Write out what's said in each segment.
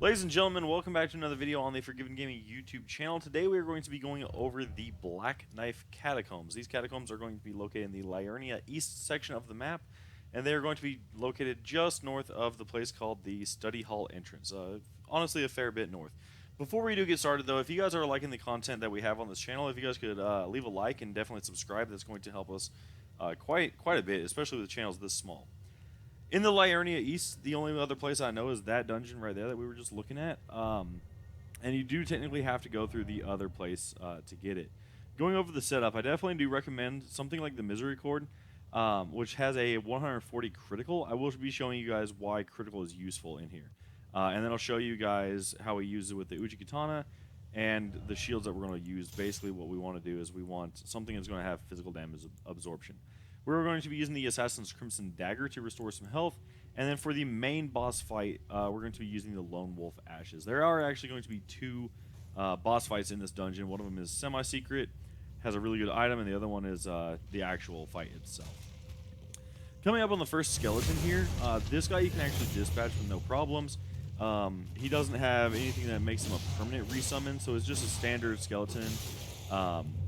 Ladies and gentlemen, welcome back to another video on the Forgiven Gaming YouTube channel. Today we are going to be going over the Black Knife Catacombs. These catacombs are going to be located in the Liurnia East section of the map, and they are going to be located just north of the place called the Study Hall entrance. Honestly, a fair bit north. Before we do get started, though, if you guys are liking the content that we have on this channel, if you guys could leave a like and definitely subscribe, that's going to help us quite a bit, especially with channels this small. In the Liurnia East, the only other place I know is that dungeon right there that we were just looking at. And you do technically have to go through the other place to get it. Going over the setup, I definitely do recommend something like the Misery Chord, which has a 140 critical. I will be showing you guys why critical is useful in here. And then I'll show you guys how we use it with the Uchi Katana and the shields that we're going to use. Basically, what we want to do is we want something that's going to have physical damage absorption. We're going to be using the Assassin's Crimson Dagger to restore some health, and then for the main boss fight, we're going to be using the Lone Wolf Ashes. There are actually going to be two boss fights in this dungeon. One of them is semi-secret, has a really good item, and the other one is the actual fight itself. Coming up on the first skeleton here, this guy you can actually dispatch with no problems. He doesn't have anything that makes him a permanent resummon, so it's just a standard skeleton.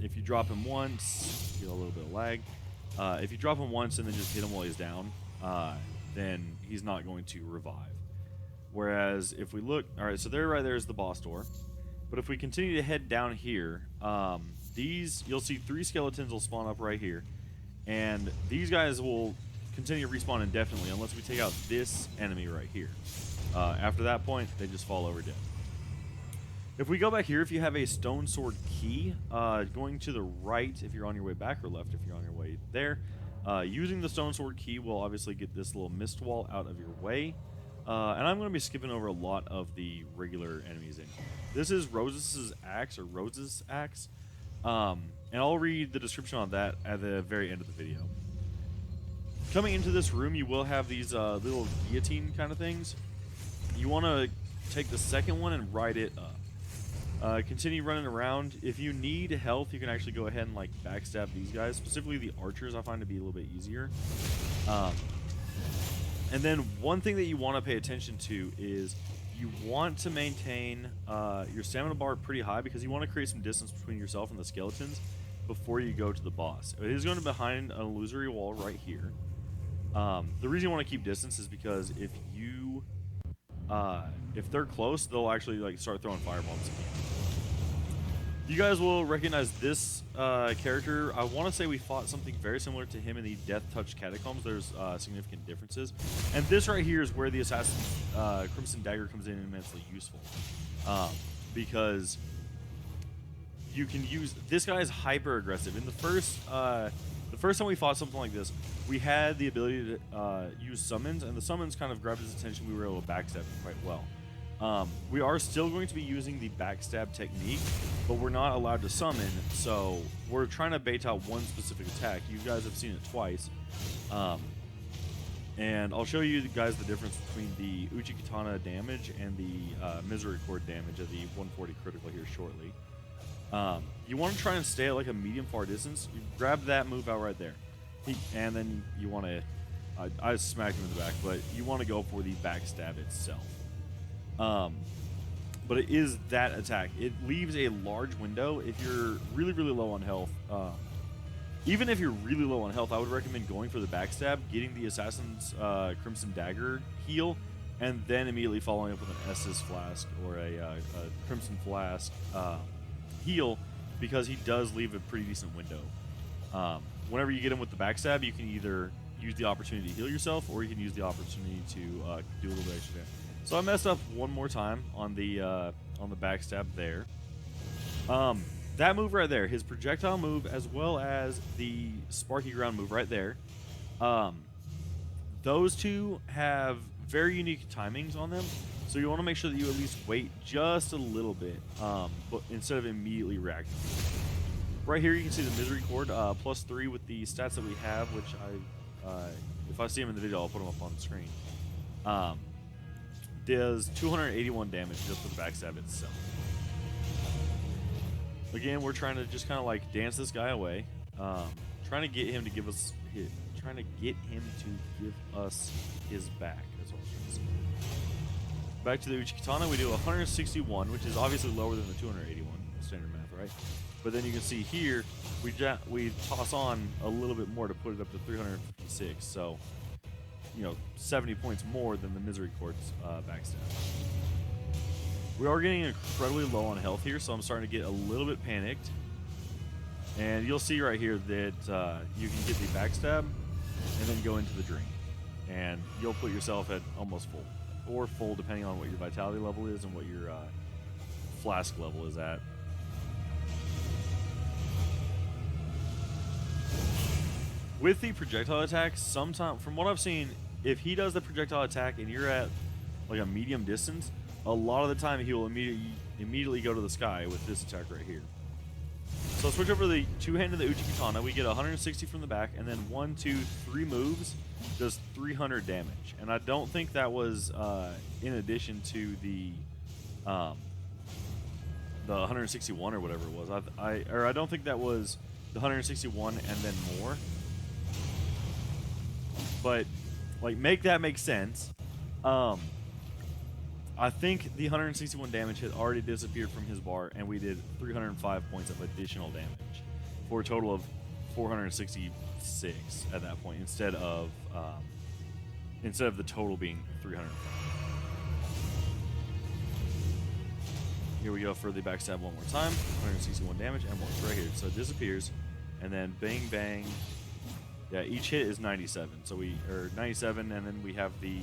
If you drop him once, you get a little bit of lag. If you drop him once and then just hit him while he's down, then he's not going to revive. Whereas if we look, alright, so there right there is the boss door. But if we continue to head down here, you'll see 3 skeletons will spawn up right here. And these guys will continue to respawn indefinitely unless we take out this enemy right here. After that point, they just fall over dead. If we go back here, if you have a stone sword key, going to the right if you're on your way back, or left if you're on your way there, using the stone sword key will obviously get this little mist wall out of your way. And I'm going to be skipping over a lot of the regular enemies in here. This is Rose's axe, or Rose's axe, and I'll read the description on that at the very end of the video. Coming into this room, you will have these little guillotine kind of things. You want to take the second one and ride it up. Continue running around. If you need health, you can actually go ahead and like backstab these guys. Specifically the archers, I find to be a little bit easier. And then one thing that you want to pay attention to is you want to maintain your stamina bar pretty high, because you want to create some distance between yourself and the skeletons before you go to the boss. It is going to be behind an illusory wall right here. The reason you want to keep distance is because if they're close, they'll actually like start throwing firebombs at you. You guys will recognize this character. I want to say we fought something very similar to him in the Death Touch Catacombs. There's significant differences. And this right here is where the Assassin's Crimson Dagger comes in immensely useful. Because you can use... This guy is hyper aggressive. In the first time we fought something like this, we had the ability to use summons, and the summons kind of grabbed his attention. We were able to backstab him quite well. We are still going to be using the backstab technique, but we're not allowed to summon, so we're trying to bait out one specific attack. You guys have seen it twice. And I'll show you guys the difference between the Uchi Katana damage and the Misery Chord damage of the 140 critical here shortly. You want to try and stay at like a medium far distance. You grab that move out right there. And then you want to... I smacked him in the back, but you want to go for the backstab itself. But it is that attack. It leaves a large window if you're really low on health. Even if you're really low on health, I would recommend going for the backstab, getting the Assassin's Crimson Dagger heal, and then immediately following up with an Estus Flask or a Crimson Flask heal, because he does leave a pretty decent window. Whenever you get him with the backstab, you can either use the opportunity to heal yourself, or you can use the opportunity to do a little bit extra damage. So I messed up one more time on the backstab there. That move right there, his projectile move, as well as the Sparky Ground move right there, those two have very unique timings on them. So you want to make sure that you at least wait just a little bit, but instead of immediately reacting. Right here you can see the Misery Chord, +3 with the stats that we have, which if I see them in the video, I'll put them up on the screen. Does 281 damage just with the backstab itself. Again, we're trying to just kind of like dance this guy away, trying to get him to give us his back. That's what I was trying to say. Back to the Uchikatana, we do 161, which is obviously lower than the 281 standard math, right? But then you can see here, we toss on a little bit more to put it up to 356. So, you know, 70 points more than the Misery Court's backstab. We are getting incredibly low on health here, so I'm starting to get a little bit panicked. And you'll see right here that you can get the backstab and then go into the drain. And you'll put yourself at almost full. Or full, depending on what your vitality level is and what your flask level is at. With the projectile attack, sometimes, from what I've seen, if he does the projectile attack and you're at like a medium distance, a lot of the time he will immediately go to the sky with this attack right here. So I'll switch over to the two-handed the Uchikatana. We get 160 from the back, and then 1, 2, 3 moves does 300 damage. And I don't think that was in addition to the 161 or whatever it was. I don't think that was the 161 and then more. But like, make that make sense. I think the 161 damage had already disappeared from his bar, and we did 305 points of additional damage for a total of 466 at that point, instead of the total being 305. Here we go for the backstab one more time. 161 damage and works right here. So it disappears, and then bang bang. Yeah, each hit is 97. So 97, and then we have the.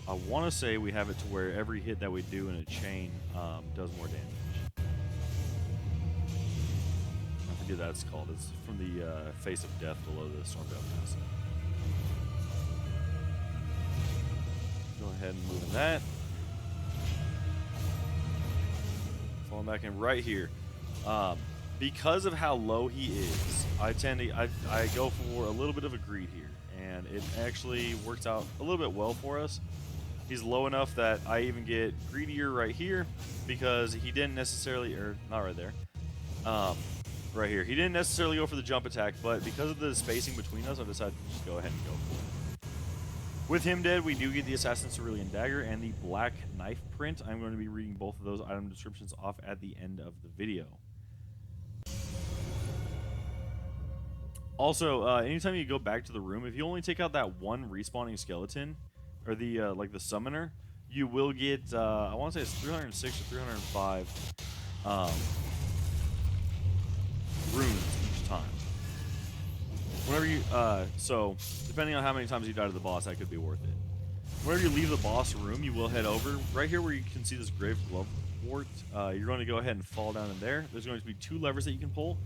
I want to say we have it to where every hit that we do in a chain does more damage. I forget what that's called. It's from the face of death below the Stormveil Pass. Go ahead and move that. Falling back in right here. Because of how low he is, I go for a little bit of a greed here, and it actually works out a little bit well for us. He's low enough that I even get greedier right here, because he didn't necessarily, or not right there, right here. He didn't necessarily go for the jump attack, but because of the spacing between us, I decided to just go ahead and go for it. With him dead, we do get the Assassin's Cerulean Dagger and the Black Knife print. I'm going to be reading both of those item descriptions off at the end of the video. Also, anytime you go back to the room, if you only take out that one respawning skeleton, or the like the summoner, you will get I want to say it's 306 or 305 runes each time. Whenever you so depending on how many times you die to the boss, that could be worth it. Whenever you leave the boss room, you will head over right here where you can see this grave glovewort. You're going to go ahead and fall down in there. There's going to be 2 levers that you can pull.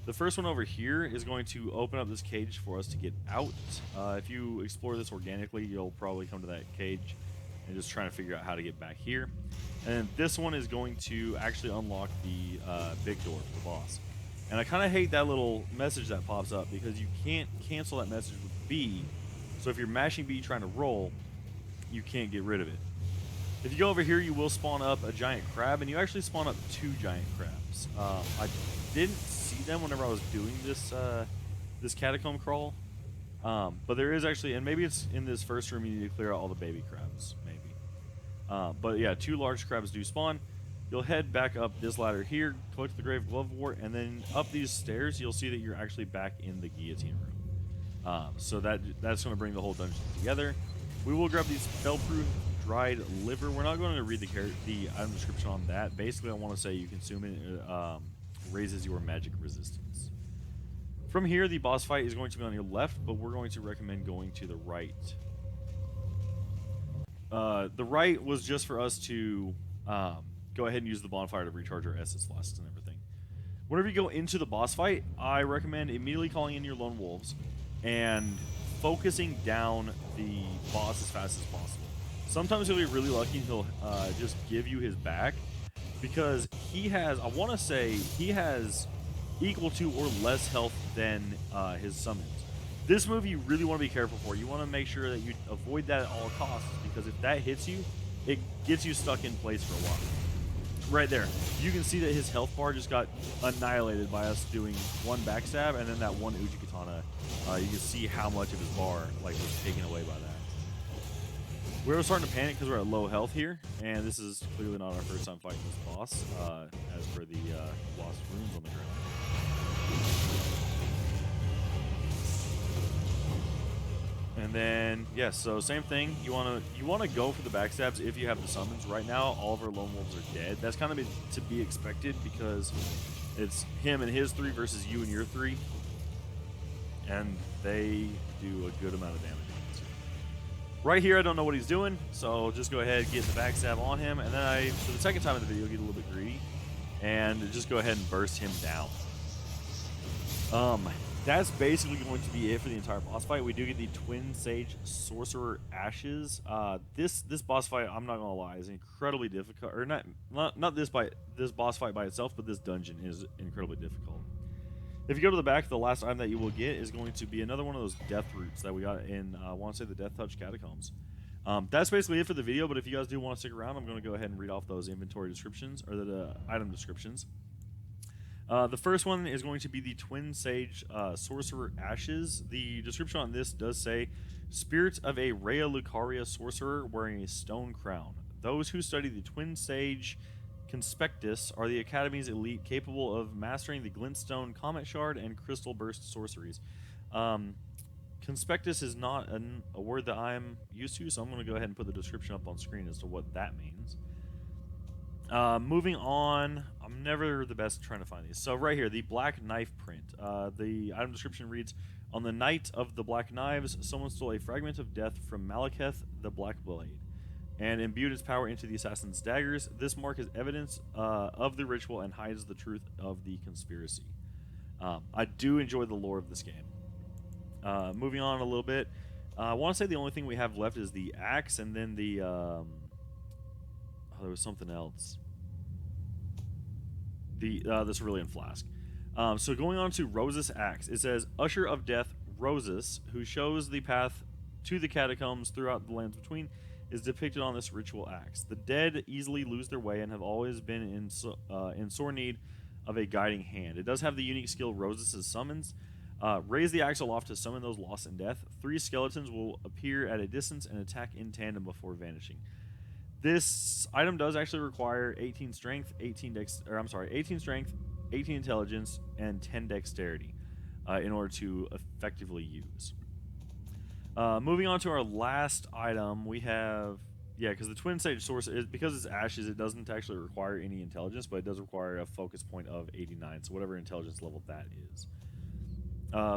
The first one over here is going to open up this cage for us to get out. If you explore this organically, you'll probably come to that cage and just trying to figure out how to get back here. And then this one is going to actually unlock the big door for the boss. And I kind of hate that little message that pops up, because you can't cancel that message with B. So if you're mashing B trying to roll, you can't get rid of it. If you go over here, you will spawn up a giant crab, and you actually spawn up 2 giant crabs. I didn't see them whenever I was doing this this catacomb crawl, but there is actually, and maybe it's in this first room, you need to clear out all the baby crabs, maybe. But yeah, 2 large crabs do spawn. You'll head back up this ladder here, collect the grave glovewort, and then up these stairs, you'll see that you're actually back in the guillotine room. So that's going to bring the whole dungeon together. We will grab these spell-proof dried liver. We're not going to read the item description on that. Basically, I want to say you consume it, raises your magic resistance. From here, the boss fight is going to be on your left, but we're going to recommend going to the right. The right was just for us to go ahead and use the bonfire to recharge our essence flasks and everything. Whenever you go into the boss fight, I recommend immediately calling in your lone wolves and focusing down the boss as fast as possible. Sometimes you'll be really lucky and he'll just give you his back, because he has, I want to say, he has equal to or less health than his summons. This move you really want to be careful for. You want to make sure that you avoid that at all costs, because if that hits you, it gets you stuck in place for a while. Right there, you can see that his health bar just got annihilated by us doing 1 backstab, and then that 1 Uchikatana. You can see how much of his bar was taken away by that. We're starting to panic because we're at low health here, and this is clearly not our first time fighting this boss, as per the lost runes on the ground. And then, yes, so same thing. You wanna go for the backstabs if you have the summons. Right now, all of our lone wolves are dead. That's kind of to be expected because it's him and his 3 versus you and your 3, and they do a good amount of damage. Right here, I don't know what he's doing, so just go ahead and get the backstab on him, and then for the second time in the video, get a little bit greedy, and just go ahead and burst him down. That's basically going to be it for the entire boss fight. We do get the Twin Sage Sorcerer Ashes. This boss fight, I'm not gonna lie, is incredibly difficult. Or not this boss fight by itself, but this dungeon is incredibly difficult. If you go to the back, the last item that you will get is going to be another one of those death roots that we got in, I want to say, the Death Touch Catacombs. That's basically it for the video, but if you guys do want to stick around, I'm going to go ahead and read off those inventory descriptions, or the item descriptions. The first one is going to be the Twin Sage Sorcerer Ashes. The description on this does say, Spirit of a Rhea Lucaria Sorcerer wearing a stone crown. Those who study the Twin Sage Conspectus are the Academy's elite, capable of mastering the Glintstone, Comet Shard, and Crystal Burst sorceries. Conspectus is not a word that I'm used to, so I'm going to go ahead and put the description up on screen as to what that means. Moving on, I'm never the best at trying to find these. So right here, the Black Knife print. The item description reads, on the night of the Black Knives, someone stole a fragment of death from Malekith the Black Blade and imbued its power into the assassin's daggers. This mark is evidence of the ritual and hides the truth of the conspiracy. I do enjoy the lore of this game. Moving on a little bit, I want to say the only thing we have left is the axe, and then the oh, there was something else. The cerulean flask. So going on to Rose's axe, it says, Usher of Death Roses, who shows the path to the catacombs throughout the lands between, is depicted on this ritual axe. The dead easily lose their way and have always been in sore need of a guiding hand. It does have the unique skill Roses' summons. Raise the axe aloft to summon those lost in death. 3 skeletons will appear at a distance and attack in tandem before vanishing. This item does actually require 18 strength, 18 strength, 18 intelligence, and 10 dexterity in order to effectively use. Moving on to our last item, we have, because the Twin Sage Sorcerer, because it's ashes, it doesn't actually require any intelligence, but it does require a focus point of 89, so whatever intelligence level that is.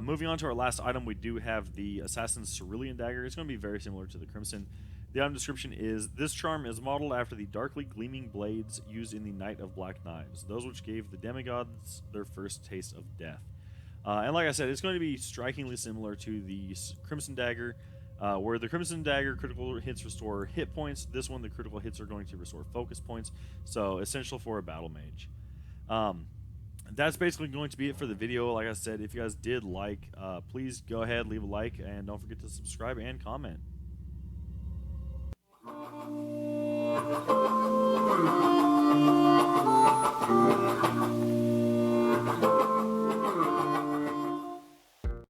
Moving on to our last item, we do have the Assassin's Cerulean Dagger. It's going to be very similar to the Crimson. The item description is, this charm is modeled after the darkly gleaming blades used in the Night of Black Knives, those which gave the demigods their first taste of death. And like I said, it's going to be strikingly similar to the Crimson Dagger, where the Crimson Dagger critical hits restore hit points. This one, the critical hits are going to restore focus points, so essential for a battle mage. That's basically going to be it for the video. Like I said, if you guys did like, please go ahead, leave a like, and don't forget to subscribe and comment.